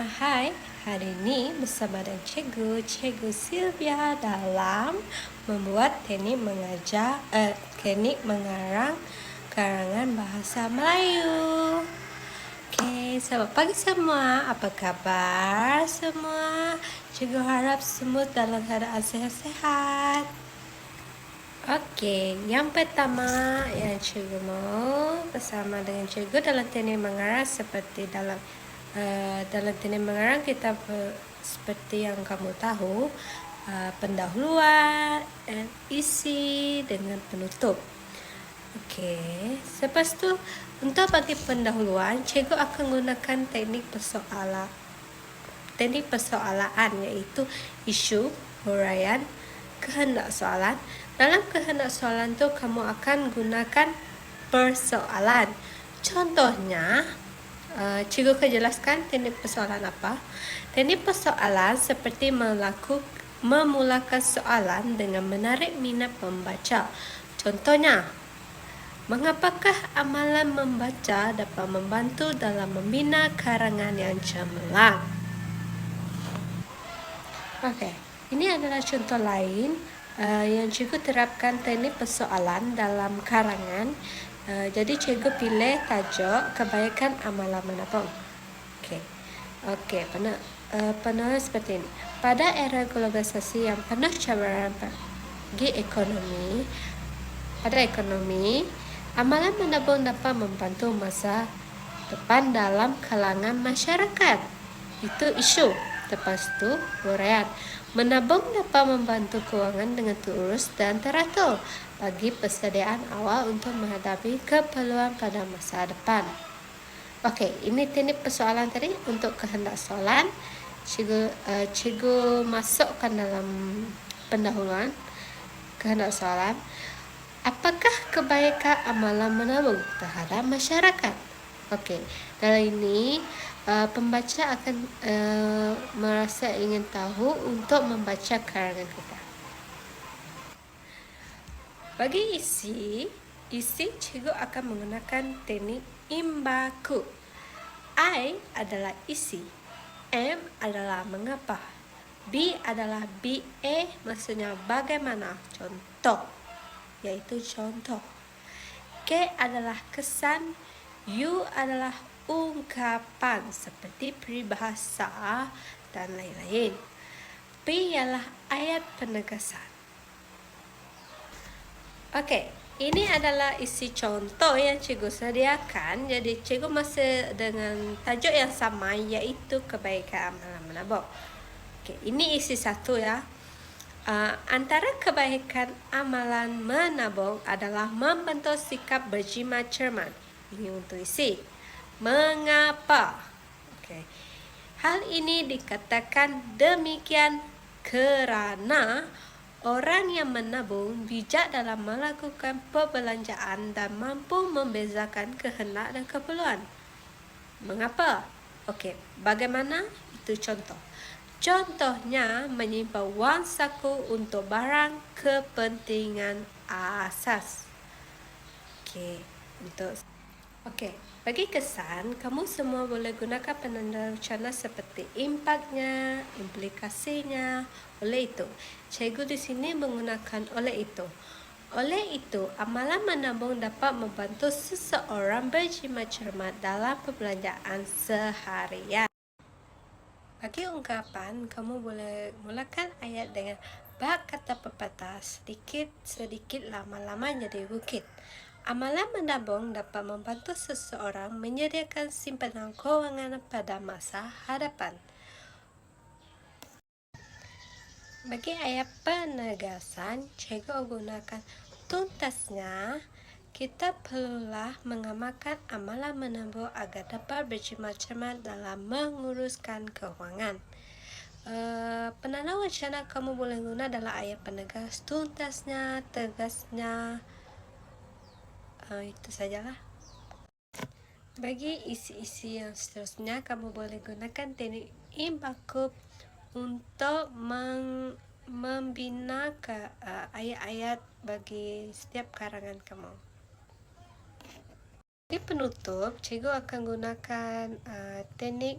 Hai, hari ini bersama dengan Cikgu Sylvia dalam membuat teknik mengarang karangan bahasa Melayu. Oke, selamat pagi semua. Apa kabar semua? Cikgu harap semua dalam keadaan sehat-sehat. Oke, yang pertama yang cikgu mau bersama dengan cikgu dalam teknik mengarang seperti dalam teknik mengarang kita seperti yang kamu tahu, pendahuluan, isi dengan penutup. Oke, selepas tu untuk bagi pendahuluan, cikgu akan gunakan teknik persoalan iaitu isu, huraian, kehendak soalan. Dalam kehendak soalan tu kamu akan gunakan persoalan. Contohnya, cikgu akan jelaskan teknik persoalan apa. Teknik persoalan seperti memulakan soalan dengan menarik minat pembaca. Contohnya, mengapakah amalan membaca dapat membantu dalam membina karangan yang cemerlang? Okey, ini adalah contoh lain yang cikgu terapkan teknik persoalan dalam karangan. Jadi cikgu pilih tajuk kebaikan amalan menabung. Okey, penulis seperti ini. Pada era globalisasi yang penuh cabaran pada ekonomi, amalan menabung dapat membantu masa depan dalam kalangan masyarakat. Itu isu. Lepas tu, huraian. Menabung dapat membantu kewangan dengan terurus dan teratur bagi persediaan awal untuk menghadapi keperluan pada masa depan. Okey, ini teknik persoalan tadi. Untuk kehendak soalan, cikgu masukkan dalam pendahuluan kehendak soalan. Apakah kebaikan amalan menabung terhadap masyarakat? Okey, dalam ini pembaca akan merasa ingin tahu untuk membaca karangan kita. Bagi isi cikgu akan menggunakan teknik imbaku. I adalah isi, M adalah mengapa, B adalah BA maksudnya bagaimana, contoh, iaitu contoh. K adalah kesan, U adalah ungkapan seperti peribahasa dan lain-lain. P ialah ayat penegasan. Okey, ini adalah isi contoh yang cikgu sediakan. Jadi cikgu masih dengan tajuk yang sama iaitu kebaikan amalan menabung. Okey, ini isi satu ya. Antara kebaikan amalan menabung adalah membentuk sikap berjimat cermat. Ini untuk isi. Mengapa? Okey. Hal ini dikatakan demikian kerana orang yang menabung bijak dalam melakukan perbelanjaan dan mampu membezakan kehendak dan keperluan. Mengapa? Okey, bagaimana? Itu contoh. Contohnya, menyimpan wang saku untuk barang kepentingan asas. Okey, bagi kesan, kamu semua boleh gunakan penanda rencana seperti impaknya, implikasinya. Oleh itu, cikgu di sini menggunakan oleh itu. Oleh itu, amalan menabung dapat membantu seseorang berjimat cermat dalam perbelanjaan seharian. Bagi ungkapan, kamu boleh mulakan ayat dengan bak kata pepatah, sedikit lama-lama jadi bukit. Amalan menabung dapat membantu seseorang menyediakan simpanan kewangan pada masa hadapan. Bagi ayat penegasan, cikgu gunakan tuntasnya. Kita perlulah mengamalkan amalan menabung agar dapat berjimat cermat dalam menguruskan kewangan. Penanda wacana kamu boleh guna dalam ayat penegas, tuntasnya, tegasnya. Itu sajalah. Bagi isi-isi yang seterusnya, kamu boleh gunakan teknik imbaku untuk membina ayat-ayat bagi setiap karangan kamu. Di penutup, cikgu akan gunakan teknik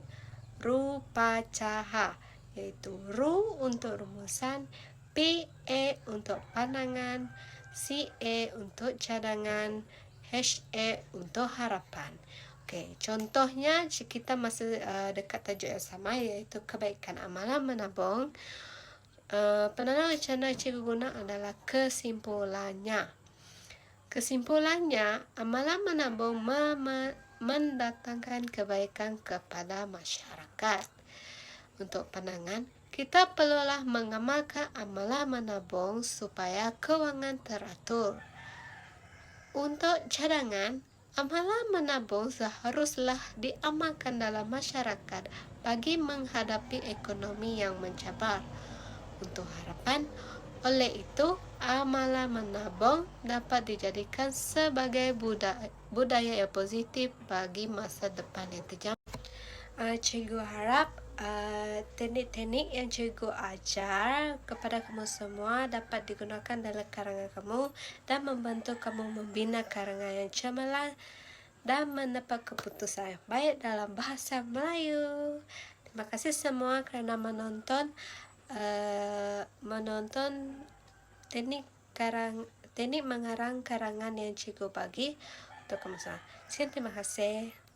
rupacaha, yaitu ru untuk rumusan, PE untuk pandangan, CE untuk cadangan, HE untuk harapan. Oke, contohnya kita masih dekat tajuk yang sama, yaitu kebaikan amalan menabung. Penanda wacana cikgu guna adalah kesimpulannya. Kesimpulannya, amalan menabung mendatangkan kebaikan kepada masyarakat. Untuk pandangan, kita perlulah mengamalkan amalan menabung supaya kewangan teratur. Untuk cadangan, amalan menabung seharuslah diamalkan dalam masyarakat bagi menghadapi ekonomi yang mencabar. Untuk harapan, oleh itu, amalan menabung dapat dijadikan sebagai budaya yang positif bagi masa depan yang terjamin. Cikgu harap teknik-teknik yang cikgu ajar kepada kamu semua dapat digunakan dalam karangan kamu dan membantu kamu membina karangan yang cemerlang dan mendapat keputusan yang baik dalam bahasa Melayu. Terima kasih semua kerana menonton teknik mengarang karangan yang cikgu bagi untuk kamu semua. Sekian, terima kasih.